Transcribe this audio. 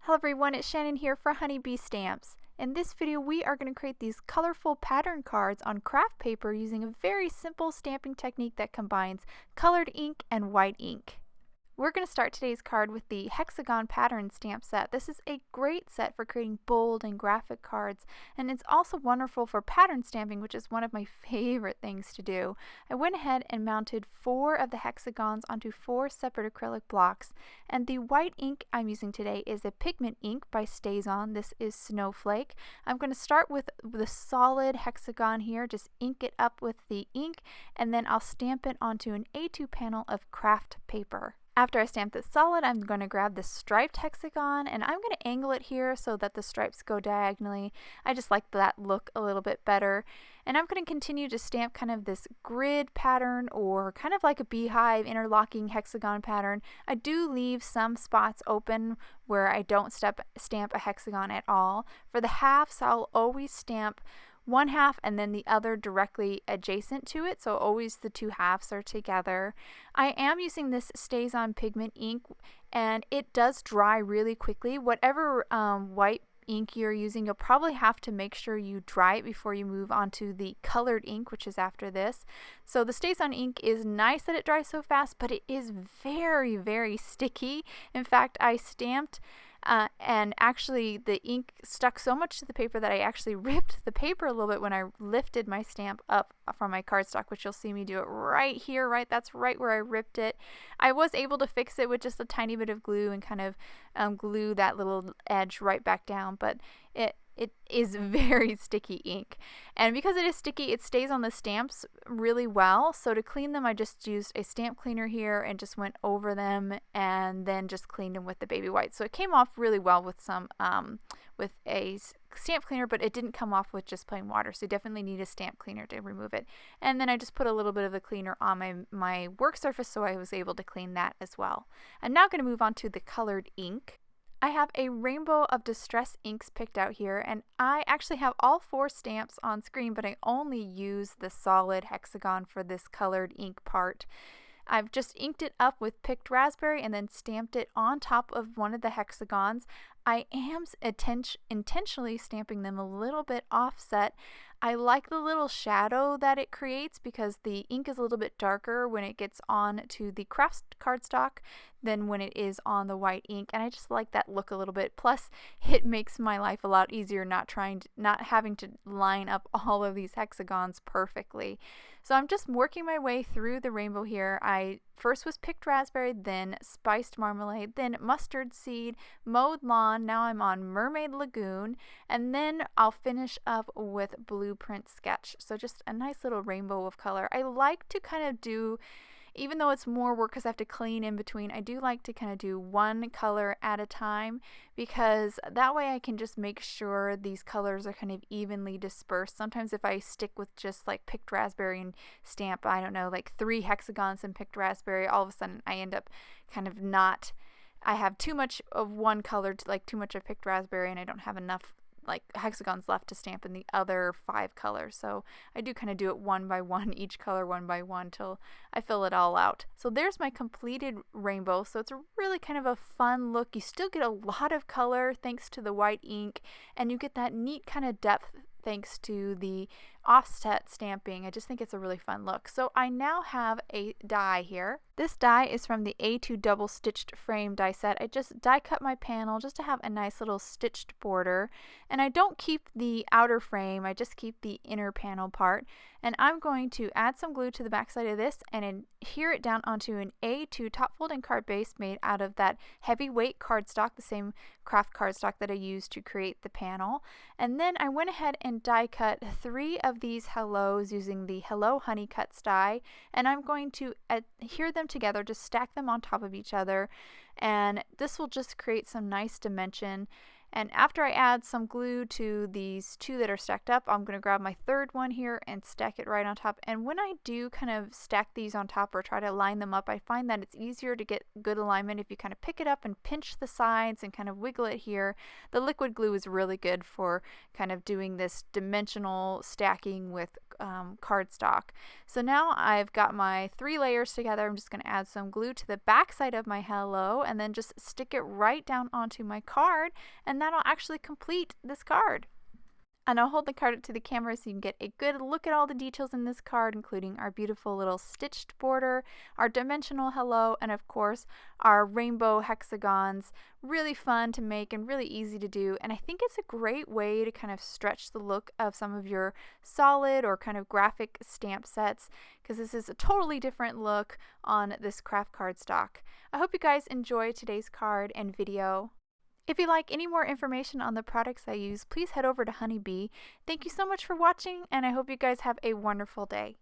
Hello everyone, it's Shannon here for Honeybee Stamps. In this video we are going to create these colorful pattern cards on craft paper using a very simple stamping technique that combines colored ink and white ink. We're going to start today's card with the Hexagon Patterns Stamp Set. This is a great set for creating bold and graphic cards, and it's also wonderful for pattern stamping, which is one of my favorite things to do. I went ahead and mounted 4 of the hexagons onto 4 separate acrylic blocks, and the white ink I'm using today is a Pigment ink by StazOn. This is Snowflake. I'm going to start with the solid hexagon here, just ink it up with the ink, and then I'll stamp it onto an A2 panel of Kraft paper. After I stamp this solid, I'm going to grab the striped hexagon and I'm going to angle it here so that the stripes go diagonally. I just like that look a little bit better. And I'm going to continue to stamp kind of this grid pattern or kind of like a beehive interlocking hexagon pattern. I do leave some spots open where I don't stamp a hexagon at all. For the halves, I'll always stamp one half and then the other directly adjacent to it, so always the 2 halves are together. I am using this StazOn Pigment ink and it does dry really quickly. Whatever white ink you're using, you'll probably have to make sure you dry it before you move on to the colored ink, which is after this. So the StazOn ink is nice that it dries so fast, but it is very, very sticky. In fact, I stamped and actually the ink stuck so much to the paper that I actually ripped the paper a little bit when I lifted my stamp up from my cardstock, which you'll see me do it right here, right? That's right where I ripped it. I was able to fix it with just a tiny bit of glue and kind of glue that little edge right back down, but it is very sticky ink. And because it is sticky, it stays on the stamps really well. So to clean them, I just used a stamp cleaner here and just went over them and then just cleaned them with the baby white. So it came off really well with some with a stamp cleaner, but it didn't come off with just plain water. So you definitely need a stamp cleaner to remove it. And then I just put a little bit of the cleaner on my work surface so I was able to clean that as well. I'm now going to move on to the colored ink. I have a rainbow of distress inks picked out here, and I actually have all 4 stamps on screen, but I only use the solid hexagon for this colored ink part. I've just inked it up with picked raspberry and then stamped it on top of one of the hexagons. I am intentionally stamping them a little bit offset. I like the little shadow that it creates because the ink is a little bit darker when it gets on to the Kraft cardstock than when it is on the white ink, and I just like that look a little bit. Plus, it makes my life a lot easier not having to line up all of these hexagons perfectly. So I'm just working my way through the rainbow here. I first was picked raspberry, then spiced marmalade, then mustard seed, mowed lawn, now I'm on mermaid lagoon, and then I'll finish up with blueprint sketch. So just a nice little rainbow of color. I like to kind of do, even though it's more work because I have to clean in between, I do like to kind of do one color at a time because that way I can just make sure these colors are kind of evenly dispersed. Sometimes if I stick with just like picked raspberry and stamp, I don't know, like 3 hexagons and picked raspberry, all of a sudden I end up kind of not, I have too much of one color, like too much of picked raspberry, and I don't have enough like hexagons left to stamp in the other 5 colors. So I do kind of do it one by one, each color one by one till I fill it all out. So there's my completed rainbow. So it's a really kind of a fun look. You still get a lot of color thanks to the white ink, and you get that neat kind of depth thanks to the offset stamping. I just think it's a really fun look. So I now have a die here. This die is from the A2 double stitched frame die set. I just die cut my panel just to have a nice little stitched border, and I don't keep the outer frame, I just keep the inner panel part. And I'm going to add some glue to the back side of this and adhere it down onto an A2 top folding card base made out of that heavyweight cardstock, the same Kraft cardstock that I used to create the panel. And then I went ahead and die cut 3 of these hellos using the Hello Honey Cuts die, and I'm going to adhere them together, just stack them on top of each other, and this will just create some nice dimension. And after I add some glue to these two that are stacked up, I'm going to grab my third one here and stack it right on top. And when I do kind of stack these on top or try to line them up, I find that it's easier to get good alignment if you kind of pick it up and pinch the sides and kind of wiggle it here. The liquid glue is really good for kind of doing this dimensional stacking with cardstock. So now I've got my 3 layers together. I'm just going to add some glue to the back side of my hello and then just stick it right down onto my card, and that'll actually complete this card. And I'll hold the card up to the camera so you can get a good look at all the details in this card, including our beautiful little stitched border, our dimensional hello, and of course our rainbow hexagons. Really fun to make and really easy to do, and I think it's a great way to kind of stretch the look of some of your solid or kind of graphic stamp sets, because this is a totally different look on this Kraft cardstock. I hope you guys enjoy today's card and video. If you'd like any more information on the products I use, please head over to Honeybee. Thank you so much for watching, and I hope you guys have a wonderful day.